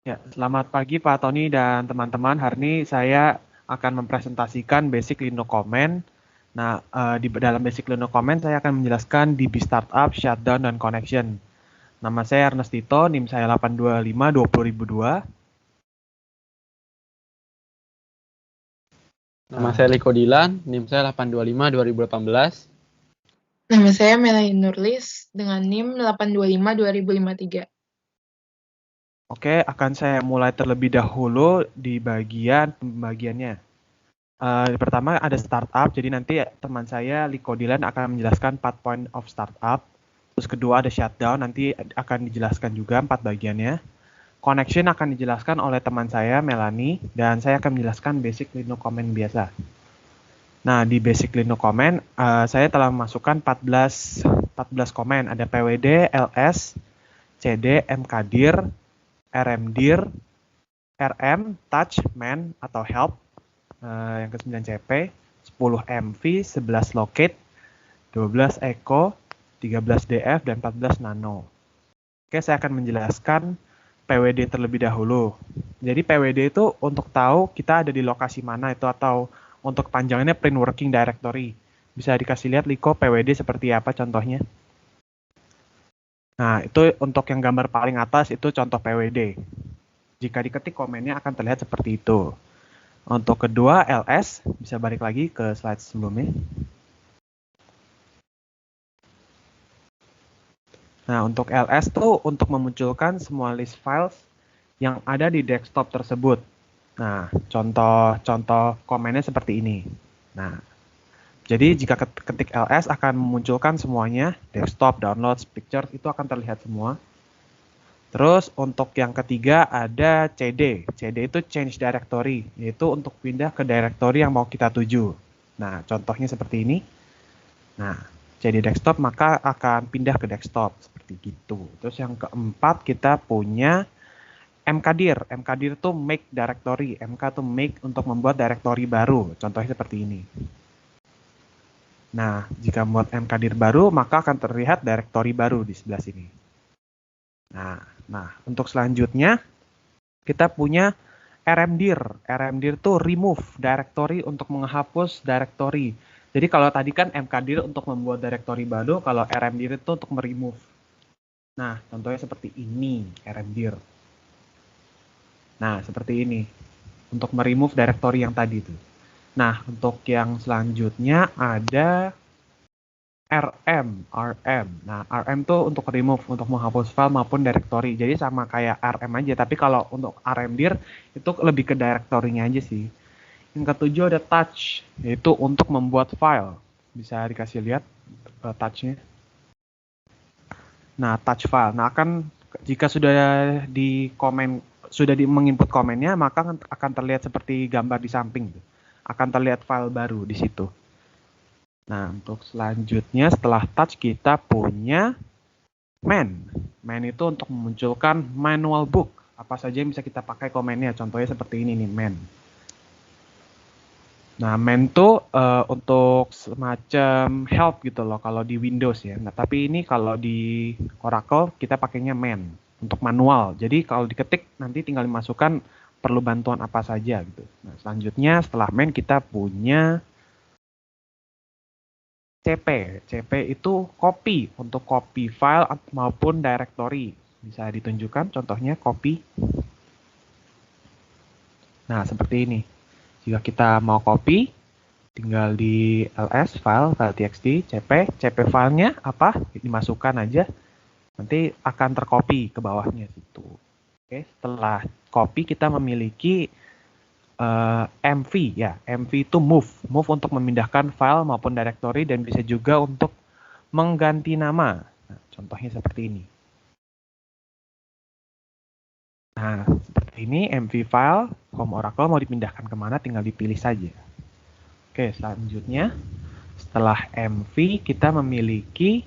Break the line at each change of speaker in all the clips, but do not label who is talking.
Ya, selamat pagi Pak Tony dan teman-teman. Hari ini saya akan mempresentasikan Basic Linux Comment. Nah, di dalam Basic Linux Comment saya akan menjelaskan DB Startup, Shutdown, dan Connection. Nama saya Ernest Tito, NIM saya 825-20002.
Nama saya Liko Dilan, NIM saya 825-2018.
Nama saya Melanie Nurlis dengan NIM 825-2053.
Oke, akan saya mulai terlebih dahulu di bagian pembagiannya. Pertama ada startup, jadi nanti teman saya Liko Dilan akan menjelaskan 4 point of startup. Terus kedua ada shutdown, nanti akan dijelaskan juga 4 bagiannya. Connection akan dijelaskan oleh teman saya Melanie, dan saya akan menjelaskan basic Linux comment biasa. Nah, di basic Linux comment, saya telah memasukkan 14 comment. Ada PWD, LS, CD, mkdir, rmdir, rm, touch, man, atau help, yang ke-9 CP, 10 MV, 11 locate, 12 echo, 13 DF, dan 14 nano. Oke, saya akan menjelaskan PWD terlebih dahulu. Jadi PWD itu untuk tahu kita ada di lokasi mana itu, atau untuk panjangannya print working directory. Bisa dikasih lihat Liko PWD seperti apa contohnya. Nah, itu untuk yang gambar paling atas itu contoh PWD. Jika diketik komennya akan terlihat seperti itu. Untuk kedua LS, bisa balik lagi ke slide sebelumnya. Nah, untuk LS tuh untuk memunculkan semua list files yang ada di desktop tersebut. Nah, contoh komennya seperti ini. Nah, jadi jika ketik ls akan memunculkan semuanya, desktop, downloads, pictures, itu akan terlihat semua. Terus untuk yang ketiga ada CD. CD itu change directory, yaitu untuk pindah ke directory yang mau kita tuju. Nah, contohnya seperti ini. Nah, CD desktop maka akan pindah ke desktop, seperti gitu. Terus yang keempat kita punya mkdir. Mkdir itu make directory. Mk itu make untuk membuat directory baru. Contohnya seperti ini. Nah, jika membuat mkdir baru, maka akan terlihat directory baru di sebelah sini. Nah, untuk selanjutnya, kita punya rmdir. Rmdir itu remove directory untuk menghapus directory. Jadi kalau tadi kan mkdir untuk membuat directory baru, kalau rmdir itu untuk meremove. Nah, contohnya seperti ini, rmdir. Nah, seperti ini. Untuk meremove directory yang tadi itu. Nah, untuk yang selanjutnya ada rm. Nah, rm itu untuk remove, untuk menghapus file maupun directory. Jadi sama kayak rm aja, tapi kalau untuk rmdir itu lebih ke directory-nya aja sih. Yang ketujuh ada touch, yaitu untuk membuat file. Bisa dikasih lihat touch-nya. Nah, touch file. Nah, jika sudah menginput komennya, maka akan terlihat seperti gambar di samping. Akan terlihat file baru di situ. Nah, untuk selanjutnya setelah touch kita punya man. Man itu untuk memunculkan manual book. Apa saja yang bisa kita pakai komennya. Contohnya seperti ini nih, man. Nah, man itu untuk semacam help gitu loh kalau di Windows ya. Nah, tapi ini kalau di Oracle kita pakainya man untuk manual. Jadi kalau diketik nanti tinggal dimasukkan perlu bantuan apa saja gitu. Nah, selanjutnya setelah man kita punya CP. CP itu copy untuk copy file maupun directory. Bisa ditunjukkan contohnya copy. Nah, seperti ini. Jika kita mau copy, tinggal di ls file txt cp filenya apa dimasukkan aja, nanti akan tercopy ke bawahnya situ. Oke, setelah copy kita memiliki mv ya. Mv itu move untuk memindahkan file maupun directory, dan bisa juga untuk mengganti nama. Nah, contohnya seperti ini. Nah, seperti ini mv file home Oracle mau dipindahkan kemana tinggal dipilih saja. Oke, selanjutnya setelah mv kita memiliki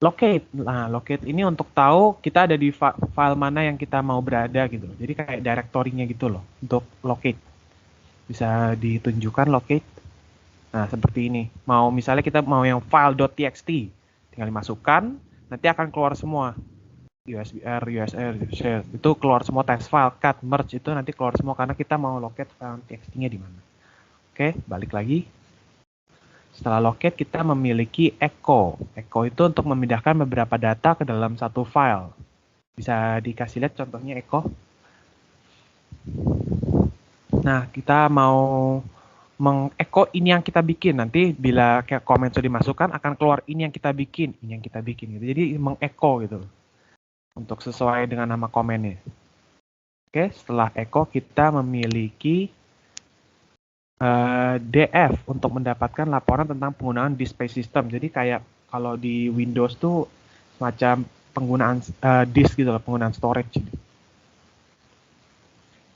locate. Nah, locate ini untuk tahu kita ada di file mana yang kita mau berada gitu. Jadi kayak directory-nya gitu loh untuk locate. Bisa ditunjukkan locate. Nah, seperti ini. Misalnya kita mau yang file.txt, tinggal dimasukkan, nanti akan keluar semua. USBR, USR, share itu keluar semua text file, cut, merge itu nanti keluar semua karena kita mau locate file txt-nya di mana. Oke, balik lagi. Setelah locate kita memiliki echo. Echo itu untuk memindahkan beberapa data ke dalam satu file. Bisa dikasih lihat contohnya echo. Nah, kita mau meng-echo ini yang kita bikin. Nanti bila komen sudah dimasukkan akan keluar ini yang kita bikin, ini yang kita bikin gitu. Jadi meng-echo gitu. Untuk sesuai dengan nama komennya. Oke, setelah echo kita memiliki DF untuk mendapatkan laporan tentang penggunaan disk space system. Jadi kayak kalau di Windows tuh semacam penggunaan disk gitu loh, penggunaan storage.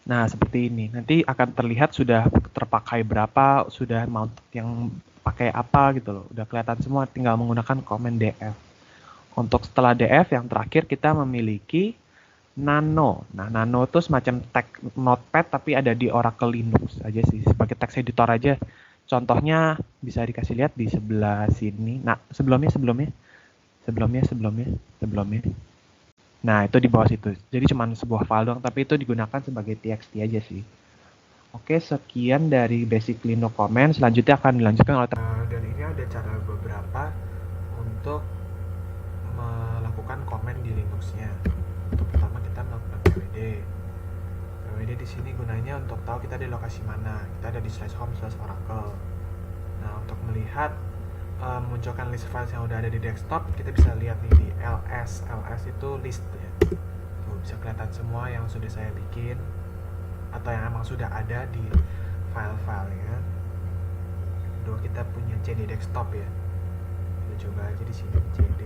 Nah, seperti ini. Nanti akan terlihat sudah terpakai berapa, sudah mount yang pakai apa gitu loh. Udah kelihatan semua, tinggal menggunakan komen DF. Untuk setelah DF yang terakhir kita memiliki Nano. Nah, Nano itu semacam teks notepad tapi ada di Oracle Linux aja sih, sebagai teks editor aja. Contohnya bisa dikasih lihat di sebelah sini. Nah, sebelumnya. Nah, itu di bawah situ. Jadi cuma sebuah file doang, tapi itu digunakan sebagai txt aja sih. Oke, sekian dari basic Linux comment. Selanjutnya akan dilanjutkan oleh dan ini ada cara beberapa untuk melakukan komen di Linux-nya. Untuk pertama kita melakukan pwd. Pwd di sini gunanya untuk tahu kita di lokasi mana. Kita ada di /home/oracle. Nah, untuk melihat munculkan list files yang udah ada di desktop, kita bisa lihat nih di ls. ls itu list ya. Tuh, bisa kelihatan semua yang sudah saya bikin atau yang emang sudah ada di file-filenya. Kedua, kita punya cd desktop ya. Kita coba aja di sini cd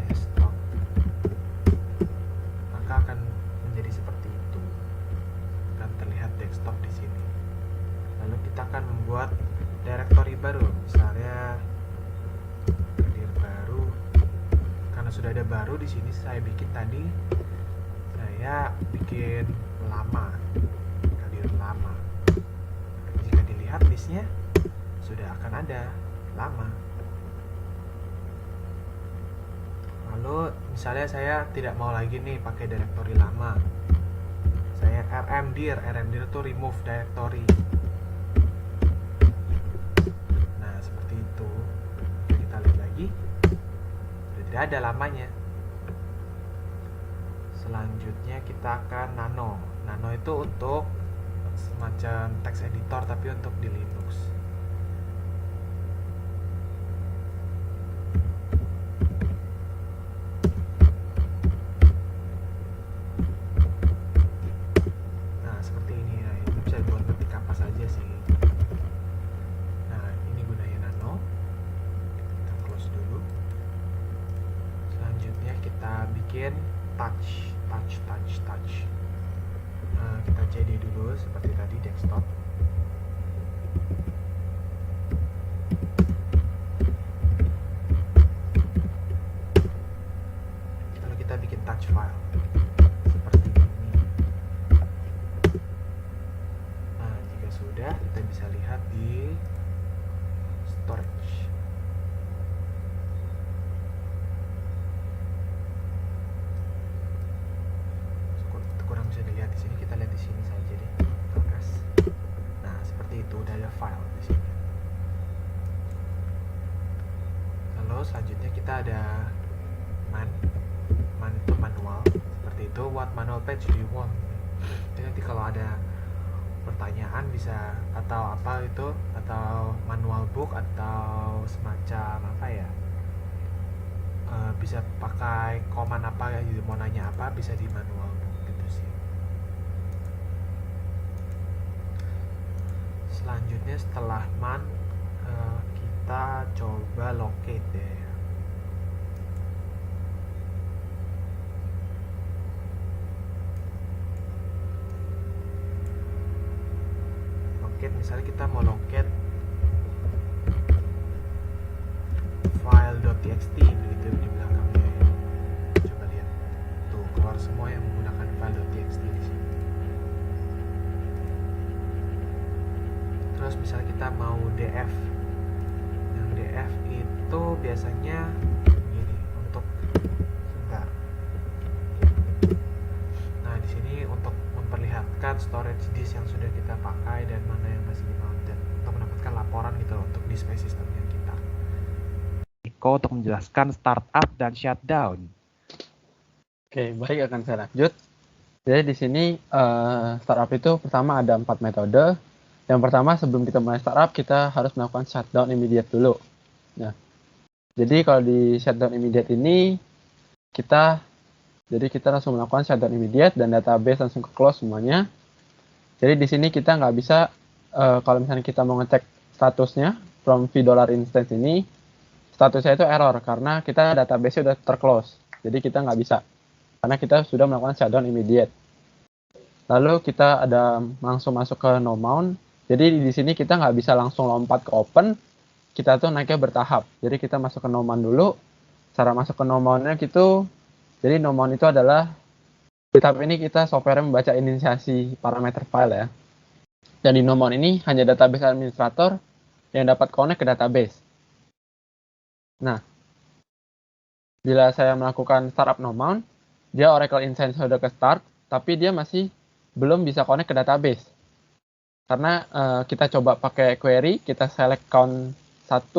desktop. Maka akan menjadi seperti itu. Akan terlihat desktop di sini. Lalu kita akan membuat directory baru, misalnya kadir baru. Karena sudah ada baru di sini, saya bikin tadi. Saya bikin lama, kadir lama. Jika dilihat listnya sudah akan ada lama. Lalu misalnya saya tidak mau lagi nih pakai directory lama. Saya rmdir itu remove directory. Tidak ada lamanya. Selanjutnya kita akan nano. Nano itu untuk semacam text editor tapi untuk di Linux. Nah, seperti ini. Nah, ini bisa buat ketik apa saja sih. Nah, ini gunanya nano. Kita close dulu. Selanjutnya kita bikin touch. Nah, kita cd dulu seperti tadi desktop. Lalu kita bikin touch file seperti ini. Nah, jika sudah, kita bisa lihat di storage. Kurang bisa dilihat di sini, kita lihat di sini saja deh. Progress. Nah, seperti itu, udah ada file di sini. Lalu selanjutnya kita ada man itu manual. Seperti itu, what manual page do you want? Jadi nanti kalau ada pertanyaan bisa, atau apa itu, atau manual book atau semacam apa ya, bisa pakai command apa ya, mau nanya apa bisa di manual book gitu sih. Selanjutnya setelah man, kita coba locate deh. Locate, misalnya kita mau locate file.txt gitu di belakangnya. Coba lihat, tuh keluar semua yang menggunakan file.txt di sini. Terus misalnya kita mau df, yang df itu biasanya gini, untuk melihat storage disk yang sudah kita pakai dan mana yang masih di mounted untuk mendapatkan laporan gitu loh untuk display sistemnya kita. Niko untuk menjelaskan startup dan shutdown.
Oke, baik, akan saya lanjut. Jadi di sini startup itu pertama ada 4 metode. Yang pertama, sebelum kita mulai startup, kita harus melakukan shutdown immediate dulu. Nah, jadi kalau di shutdown immediate ini kita langsung melakukan shutdown immediate dan database langsung ke close semuanya. Jadi di sini kita nggak bisa kalau misalnya kita mau ngecek statusnya from $instance ini, statusnya itu error karena kita database sudah terclose. Jadi kita nggak bisa karena kita sudah melakukan shutdown immediate. Lalu kita ada langsung masuk ke no mount. Jadi di sini kita nggak bisa langsung lompat ke open. Kita tuh naiknya bertahap. Jadi kita masuk ke no mount dulu. Cara masuk ke no mount-nya gitu. Jadi no mount itu adalah di tahap ini kita software membaca inisiasi parameter file ya. Dan di no mount ini hanya database administrator yang dapat connect ke database. Nah, bila saya melakukan startup no mount, dia Oracle instance sudah ke start, tapi dia masih belum bisa connect ke database. Karena kita coba pakai query, kita select count 1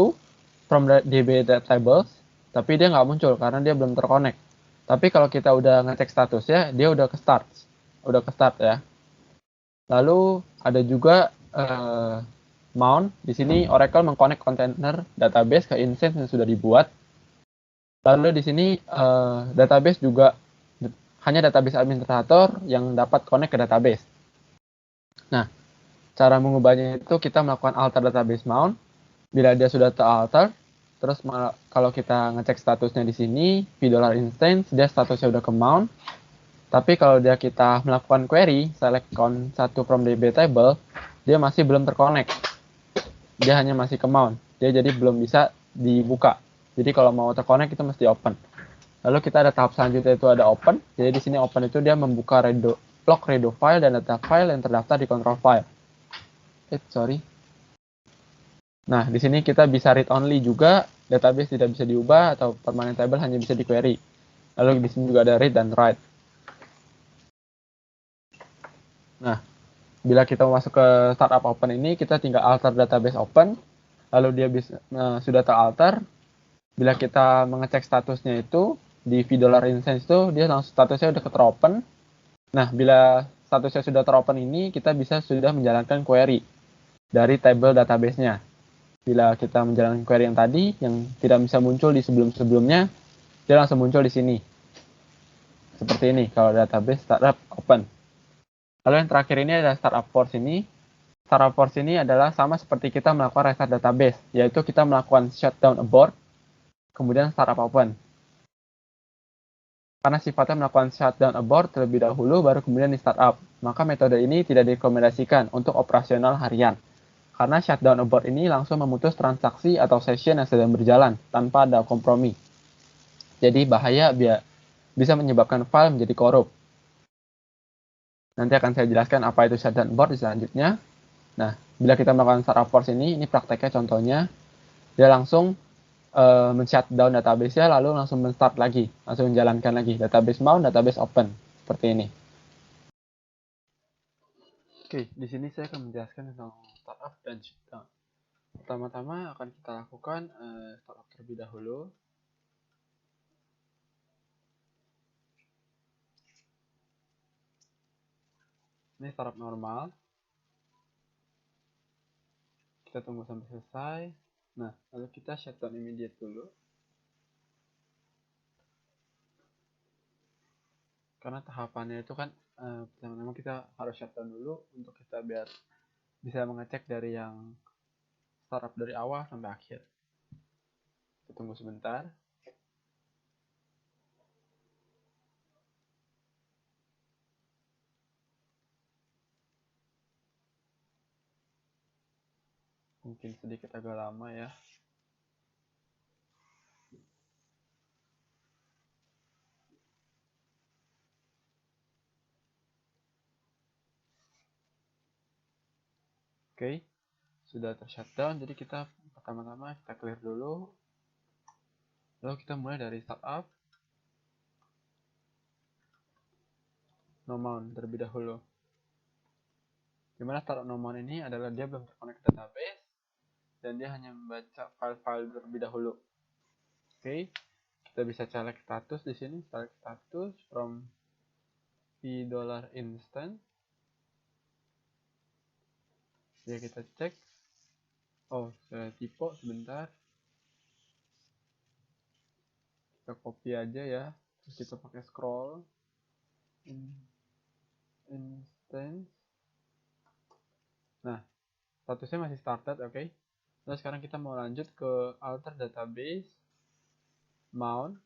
from the DB tables, tapi dia nggak muncul karena dia belum terconnect. Tapi kalau kita udah ngecek statusnya, dia udah ke start ya. Lalu ada juga mount. Di sini Oracle mengconnect container database ke instance yang sudah dibuat. Lalu di sini database juga hanya database administrator yang dapat connect ke database. Nah, cara mengubahnya itu kita melakukan alter database mount. Bila dia sudah teralter, terus kalau kita ngecek statusnya di sini, $instance, dia statusnya udah ke mount. Tapi kalau kita melakukan query, select count 1 from DB table, dia masih belum terconnect. Dia hanya masih ke mount. Dia jadi belum bisa dibuka. Jadi kalau mau terconnect itu mesti open. Lalu kita ada tahap selanjutnya itu ada open. Jadi di sini open itu dia membuka log redo file dan data file yang terdaftar di control file. Nah, di sini kita bisa read only juga, database tidak bisa diubah atau permanent table hanya bisa di query. Lalu di sini juga ada read dan write. Nah, bila kita masuk ke startup open ini, kita tinggal alter database open, lalu dia sudah teralter. Bila kita mengecek statusnya itu di $instance itu dia langsung statusnya udah teropen. Nah, bila statusnya sudah teropen ini, kita bisa sudah menjalankan query dari table database-nya. Bila kita menjalankan query yang tadi, yang tidak bisa muncul di sebelum-sebelumnya, dia langsung muncul di sini. Seperti ini, kalau database startup open. Lalu yang terakhir ini adalah startup force ini. Startup force ini adalah sama seperti kita melakukan restart database, yaitu kita melakukan shutdown abort, kemudian startup open. Karena sifatnya melakukan shutdown abort terlebih dahulu, baru kemudian di startup. Maka metode ini tidak direkomendasikan untuk operasional harian. Karena shutdown abort ini langsung memutus transaksi atau session yang sedang berjalan tanpa ada kompromi. Jadi bahaya bisa menyebabkan file menjadi korup. Nanti akan saya jelaskan apa itu shutdown abort di selanjutnya. Nah, bila kita melakukan startup force ini prakteknya contohnya, dia langsung men-shutdown database-nya lalu langsung men-start lagi, langsung menjalankan lagi database mount, database open seperti ini. Oke, di sini saya akan menjelaskan tentang startup dan shutdown. Pertama-tama akan kita lakukan startup terlebih dahulu. Ini startup normal. Kita tunggu sampai selesai. Nah, lalu kita shutdown immediate dulu. Karena tahapannya itu kan pertama-tama kita harus shutdown dulu untuk kita biar bisa mengecek dari yang startup dari awal sampai akhir. Kita tunggu sebentar. Mungkin sedikit agak lama ya. Oke, sudah tershutdown. Jadi kita pertama-tama kita clear dulu. Lalu kita mulai dari startup. No mount terlebih dahulu. Dimana startup no mount ini adalah dia belum terkonek ke database dan dia hanya membaca file-file terlebih dahulu. Oke, kita bisa select status di sini, select status from $instance. Ya, kita cek. Oh, saya typo sebentar. Kita copy aja ya. Terus kita pakai scroll. Instance. Nah, statusnya masih started, oke. Nah, sekarang kita mau lanjut ke alter database mount.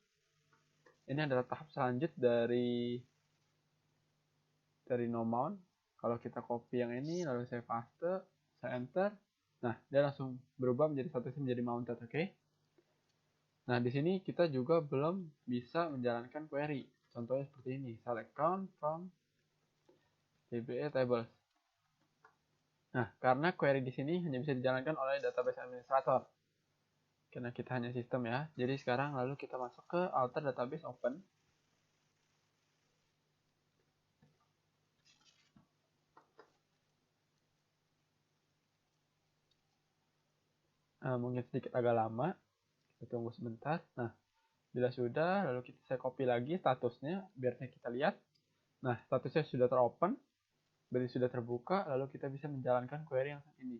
Ini adalah tahap selanjut dari no mount. Kalau kita copy yang ini, lalu saya paste, saya enter. Nah, dia langsung berubah menjadi statusnya menjadi mounted, oke. Nah, di sini kita juga belum bisa menjalankan query. Contohnya seperti ini, select count from DBA tables. Nah, karena query di sini hanya bisa dijalankan oleh database administrator. Karena kita hanya sistem ya. Jadi sekarang lalu kita masuk ke alter database open. Mungkin sedikit agak lama. Kita tunggu sebentar. Nah, bila sudah, lalu saya copy lagi statusnya biar kita lihat. Nah, statusnya sudah teropen, berarti sudah terbuka, lalu kita bisa menjalankan query yang ini.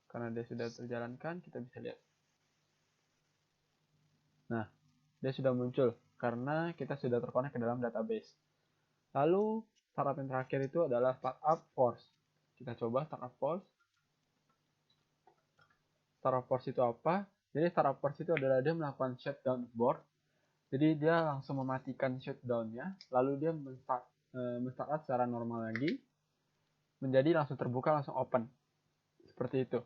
Karena dia sudah terjalankan, kita bisa lihat. Nah, dia sudah muncul karena kita sudah terkonek ke dalam database. Lalu, startup yang terakhir itu adalah startup force. Kita coba startup force. Startup force itu apa? Jadi startup force itu adalah dia melakukan shutdown board. Jadi dia langsung mematikan shutdown-nya, lalu dia men-startup secara normal lagi, menjadi langsung terbuka, langsung open. Seperti itu.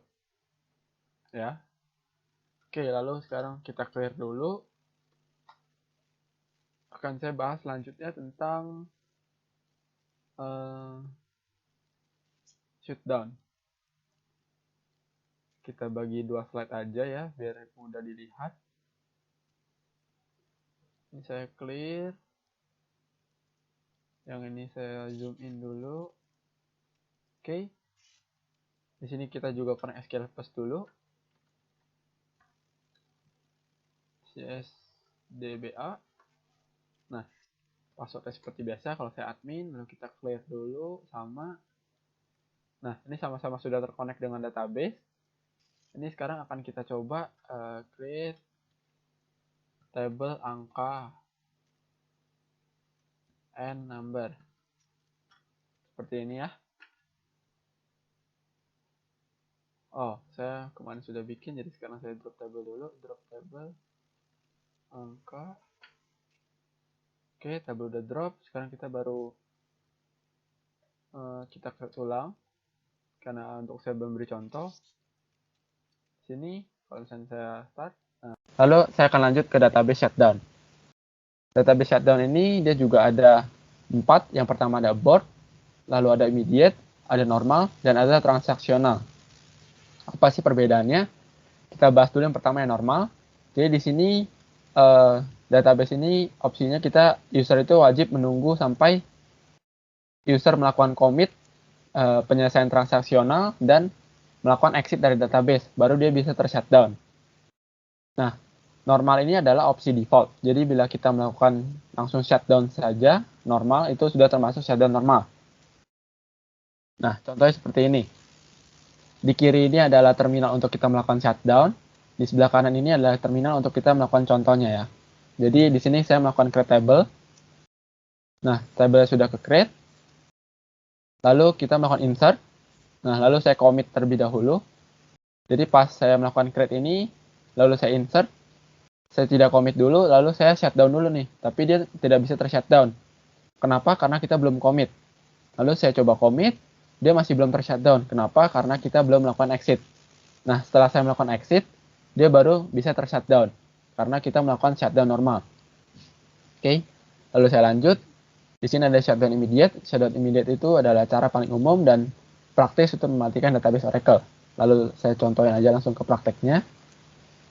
Ya. Oke, lalu sekarang kita clear dulu. Akan saya bahas selanjutnya tentang shutdown. Kita bagi 2 slide aja ya, biar mudah dilihat. Ini saya clear. Yang ini saya zoom in dulu. Oke. Di sini kita juga pernah SQL paste dulu. CSDBA. Nah, passwordnya seperti biasa kalau saya admin, lalu kita clear dulu sama. Nah, ini sama-sama sudah terkonek dengan database. Ini sekarang akan kita coba create table angka and number. Seperti ini ya. Oh, saya kemarin sudah bikin, jadi sekarang saya drop table dulu. Drop table angka. Oke, table udah drop. Sekarang kita baru kita create ulang. Karena untuk saya memberi contoh. Sini, kalau misalnya saya start. Lalu saya akan lanjut ke database shutdown. Database shutdown ini dia juga ada 4. Yang pertama ada board, lalu ada immediate, ada normal, dan ada transaksional. Apa sih perbedaannya? Kita bahas dulu yang pertama yang normal. Jadi di sini database ini opsinya kita user itu wajib menunggu sampai user melakukan commit penyelesaian transaksional dan melakukan exit dari database, baru dia bisa tershutdown. Nah, normal ini adalah opsi default. Jadi bila kita melakukan langsung shutdown saja, normal itu sudah termasuk shutdown normal. Nah, contohnya seperti ini. Di kiri ini adalah terminal untuk kita melakukan shutdown. Di sebelah kanan ini adalah terminal untuk kita melakukan contohnya ya. Jadi di sini saya melakukan create table. Nah, table sudah ke create. Lalu kita melakukan insert. Nah, lalu saya commit terlebih dahulu. Jadi pas saya melakukan create ini, lalu saya insert. Saya tidak commit dulu, lalu saya shutdown dulu nih. Tapi dia tidak bisa tershutdown. Kenapa? Karena kita belum commit. Lalu saya coba commit, dia masih belum tershutdown. Kenapa? Karena kita belum melakukan exit. Nah, setelah saya melakukan exit, dia baru bisa tershutdown. Karena kita melakukan shutdown normal. Oke, lalu saya lanjut. Di sini ada shutdown immediate. Shutdown immediate itu adalah cara paling umum dan praktis untuk mematikan database Oracle. Lalu saya contohin aja langsung ke prakteknya.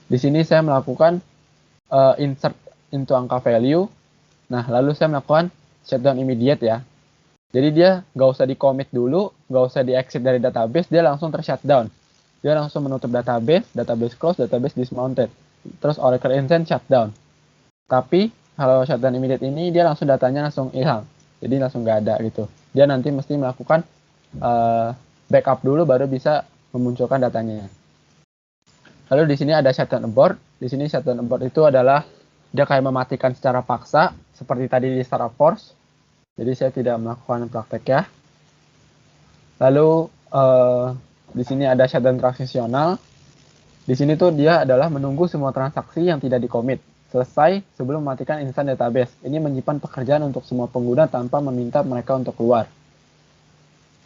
Di sini saya melakukan insert into angka value. Nah, lalu saya melakukan shutdown immediate ya. Jadi dia nggak usah di commit dulu, nggak usah di exit dari database, dia langsung ter-shutdown. Dia langsung menutup database, database close, database dismounted. Terus Oracle instance shutdown. Tapi kalau shutdown immediate ini dia langsung datanya langsung hilang. Jadi langsung nggak ada gitu. Dia nanti mesti melakukan backup dulu baru bisa memunculkan datanya. Lalu di sini ada shutdown abort. Di sini shutdown abort itu adalah dia kayak mematikan secara paksa seperti tadi di startup force. Jadi saya tidak melakukan praktek ya. Lalu di sini ada shutdown transisional. Di sini tuh dia adalah menunggu semua transaksi yang tidak di-commit selesai sebelum mematikan instant database. Ini menyimpan pekerjaan untuk semua pengguna tanpa meminta mereka untuk keluar.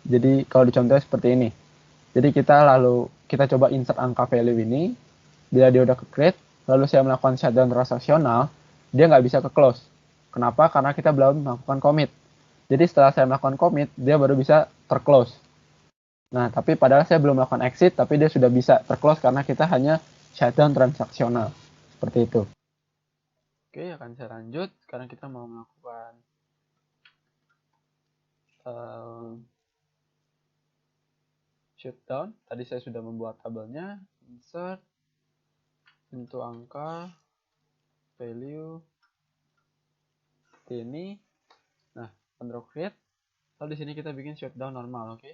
Jadi kalau dicontoh seperti ini. Jadi kita coba insert angka value ini. Bila dia udah ke-create, lalu saya melakukan shutdown transaksional, dia nggak bisa ke-close. Kenapa? Karena kita belum melakukan commit. Jadi setelah saya melakukan commit, dia baru bisa ter-close. Nah, tapi padahal saya belum melakukan exit, tapi dia sudah bisa ter-close karena kita hanya shutdown transaksional. Seperti itu. Oke, akan saya lanjut. Sekarang kita mau melakukan shutdown. Tadi saya sudah membuat tabelnya. Insert, into angka, value, ini. Nah, control create. Lalu di sini kita bikin shutdown normal, oke?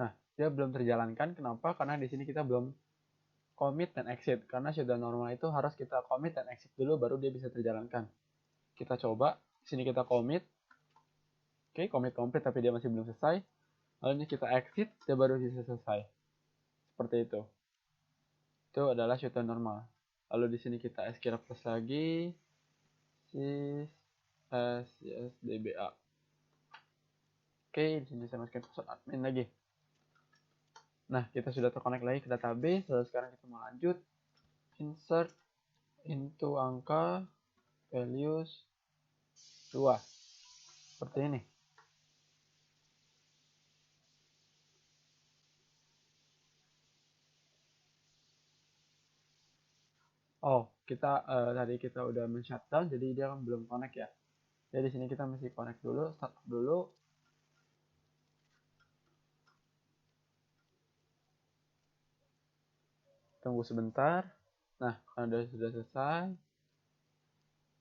Nah, dia belum terjalankan. Kenapa? Karena di sini kita belum commit dan exit. Karena shutdown normal itu harus kita commit dan exit dulu baru dia bisa terjalankan. Kita coba. Di sini kita commit. Oke, commit complete tapi dia masih belum selesai. Lalu ini kita exit, dia baru bisa selesai. Seperti itu. Itu adalah shutdown normal. Lalu di sini kita SQL plus lagi. Sys dba. Oke, di sini saya masukin password admin lagi. Nah, kita sudah terkonek lagi ke database. Lalu sekarang kita mau lanjut. Insert into angka values 2. Seperti ini. Oh, tadi kita udah men-shutdown, jadi dia kan belum connect ya. Jadi di sini kita mesti connect dulu, start dulu. Tunggu sebentar. Nah, karena sudah selesai,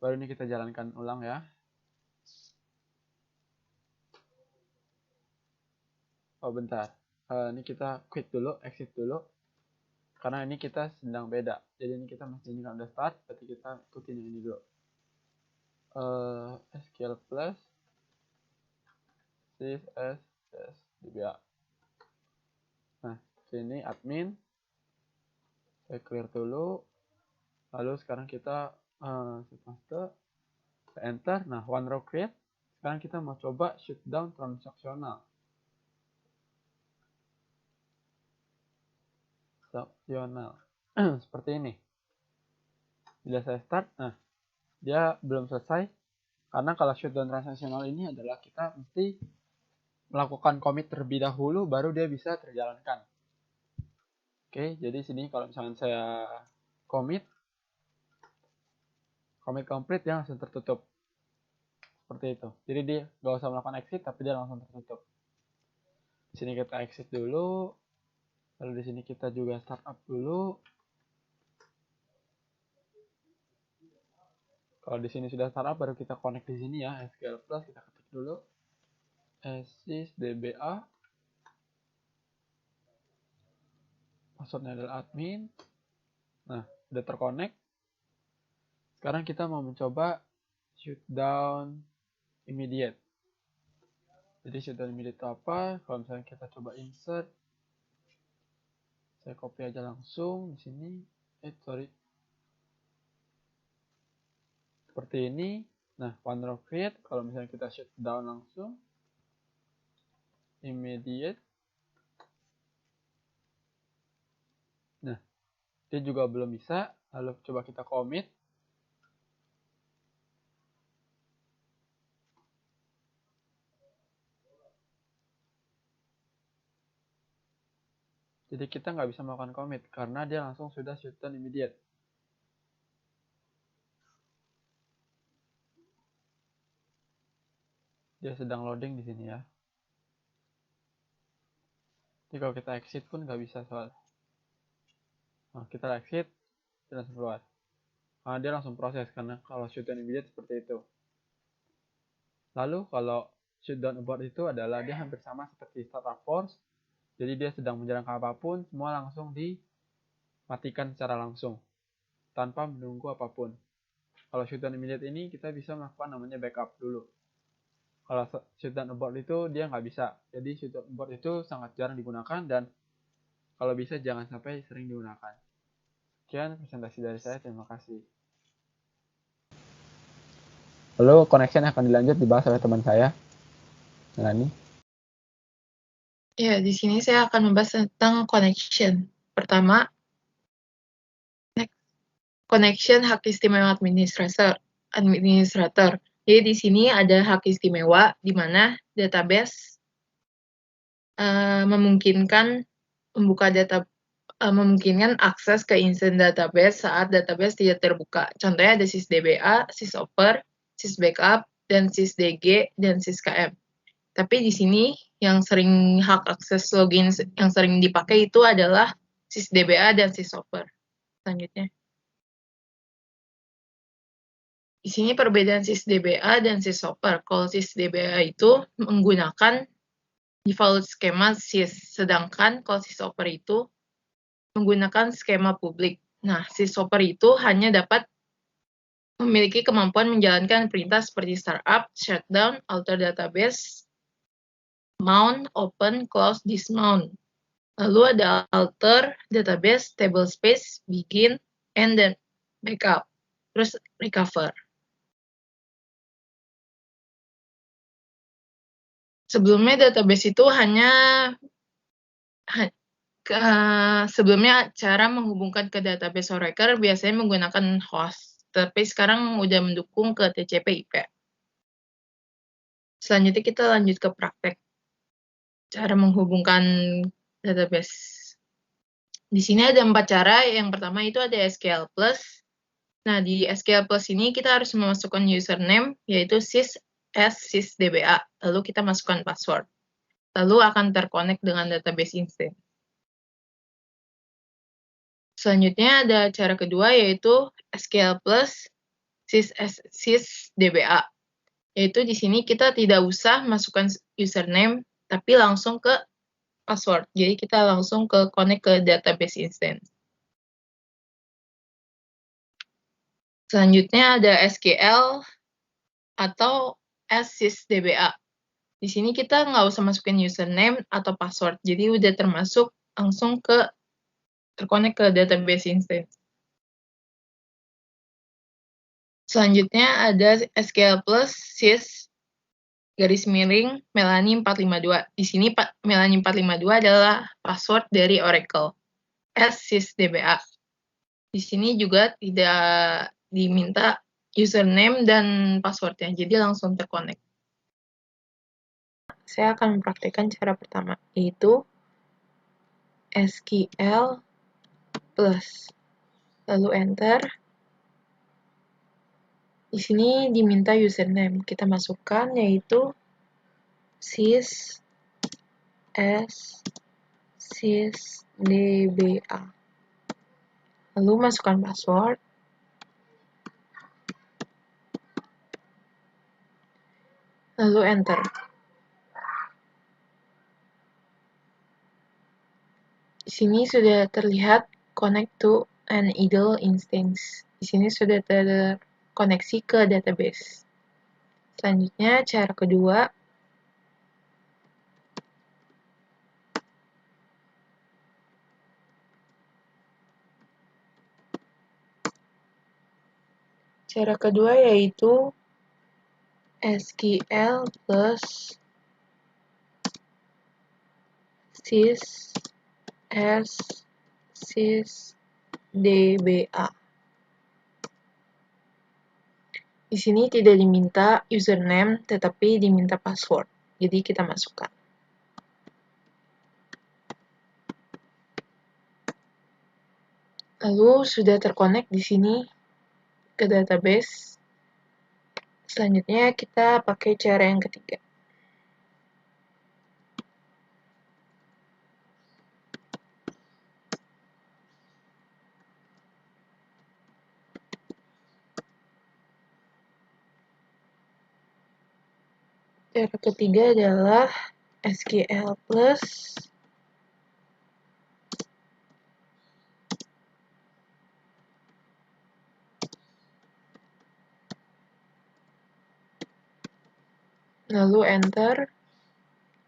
baru ini kita jalankan ulang ya. Oh, bentar. Ini kita quit dulu, exit dulu. Karena ini kita sedang beda. Jadi ini kita masih ini kan udah start, berarti kita ikutin yang ini dulu. SQL plus sys dba. Nah, sini admin. Saya clear dulu. Lalu sekarang kita master, enter. Nah, one row create. Sekarang kita mau coba shutdown transaksional. Seperti ini. Bila saya start, nah dia belum selesai. Karena kalau shutdown transaksional ini adalah kita mesti melakukan commit terlebih dahulu, baru dia bisa terjalankan. Oke, jadi sini kalau misalnya saya commit complete, dia langsung tertutup. Seperti itu. Jadi dia nggak usah melakukan exit, tapi dia langsung tertutup. Di sini kita exit dulu. Lalu di sini kita juga startup dulu. Kalau di sini sudah startup, baru kita connect di sini ya. SQL Plus kita ketik dulu. Sys dba. Passwordnya adalah admin. Nah, udah terconnect. Sekarang kita mau mencoba shutdown immediate. Jadi shutdown immediate itu apa? Kalau misalnya kita coba insert, saya copy aja langsung di sini. Seperti ini. Nah, one row create. Kalau misalnya kita shutdown langsung, immediate. Nah, dia juga belum bisa. Lalu coba kita commit. Jadi kita nggak bisa melakukan commit karena dia langsung sudah shutdown immediate. Dia sedang loading di sini ya. Jadi kalau kita exit pun nggak bisa soal. Nah, kita exit dan langsung keluar. Karena dia langsung proses, karena kalau shutdown immediate seperti itu. Lalu kalau shutdown abort itu adalah dia hampir sama seperti startup force. Jadi dia sedang menjalankan apapun, semua langsung dimatikan secara langsung tanpa menunggu apapun. Kalau shutdown immediate ini kita bisa melakukan namanya backup dulu. Kalau shutdown abort itu dia nggak bisa. Jadi shutdown abort itu sangat jarang digunakan dan kalau bisa jangan sampai sering digunakan. Sekian presentasi dari saya, terima kasih. Lalu connection akan dilanjut dibahas oleh teman saya, Melani.
Ya, di sini saya akan membahas tentang connection. Pertama, connection hak istimewa administrator. Jadi di sini ada hak istimewa di mana database memungkinkan memungkinkan akses ke instance database saat database tidak terbuka. Contohnya ada sysdba, sysoper, sysbackup, dan sysdg, dan syskm. Tapi di sini yang sering hak akses login yang sering dipakai itu adalah sysdba dan sysoper. Selanjutnya. Di sini perbedaan sysdba dan sysoper. Kalau sysdba itu menggunakan default skema sys, sedangkan kalau sysoper itu menggunakan skema publik. Nah, sysoper itu hanya dapat memiliki kemampuan menjalankan perintah seperti startup, shutdown, alter database, mount, open, close, dismount. Lalu ada alter, database, table space, begin, end, dan backup. Terus recover. Sebelumnya database itu sebelumnya cara menghubungkan ke database Oracle biasanya menggunakan host, tapi sekarang udah mendukung ke TCP/IP. Selanjutnya kita lanjut ke praktek cara menghubungkan database. Di sini ada 4 cara. Yang pertama itu ada SQL+. Nah, di SQL+ ini kita harus memasukkan username, yaitu sysdba. Lalu kita masukkan password. Lalu akan terkonek dengan database instance. Selanjutnya ada cara kedua, yaitu SQL+ sysdba. Yaitu di sini kita tidak usah masukkan username, tapi langsung ke password. Jadi kita langsung connect ke database instance. Selanjutnya ada SQL atau sysdba. Di sini kita nggak usah masukin username atau password. Jadi udah termasuk langsung terkonek ke database instance. Selanjutnya ada SQL+ sys Melani 452. Di sini Melani 452 adalah password dari Oracle. sysdba. Di sini juga tidak diminta username dan passwordnya, jadi langsung terkonek. Saya akan mempraktikkan cara pertama, yaitu SQL+. Lalu enter. Di sini diminta username. Kita masukkan yaitu sysdba. Lalu masukkan password. Lalu enter. Di sini sudah terlihat connect to an idle instance. Di sini sudah terkoneksi ke database. Selanjutnya, cara kedua. Cara kedua yaitu SQL+ sysdba. Di sini tidak diminta username, tetapi diminta password. Jadi kita masukkan. Lalu sudah terkonek di sini ke database. Selanjutnya kita pakai cara yang ketiga. Cara ketiga adalah SQL plus lalu enter.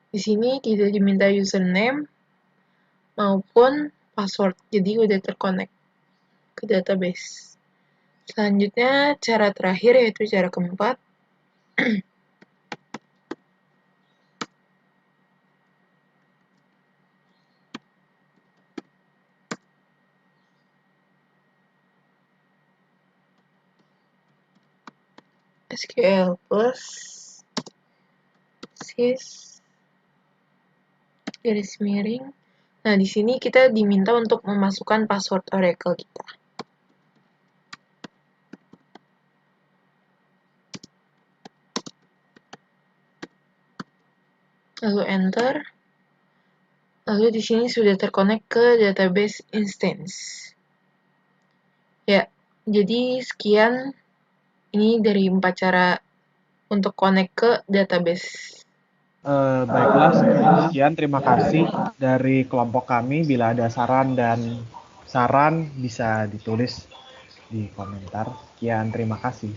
Di sini tidak diminta username maupun password, jadi udah terkonek ke database. Selanjutnya cara terakhir yaitu cara keempat. SQL plus sys garis miring. Nah, di sini kita diminta untuk memasukkan password Oracle kita. Lalu enter. Lalu di sini sudah terkonek ke database instance. Ya, jadi sekian ini dari 4 cara untuk connect ke database.
Baiklah, sekian terima kasih dari kelompok kami. Bila ada saran bisa ditulis di komentar. Sekian terima kasih.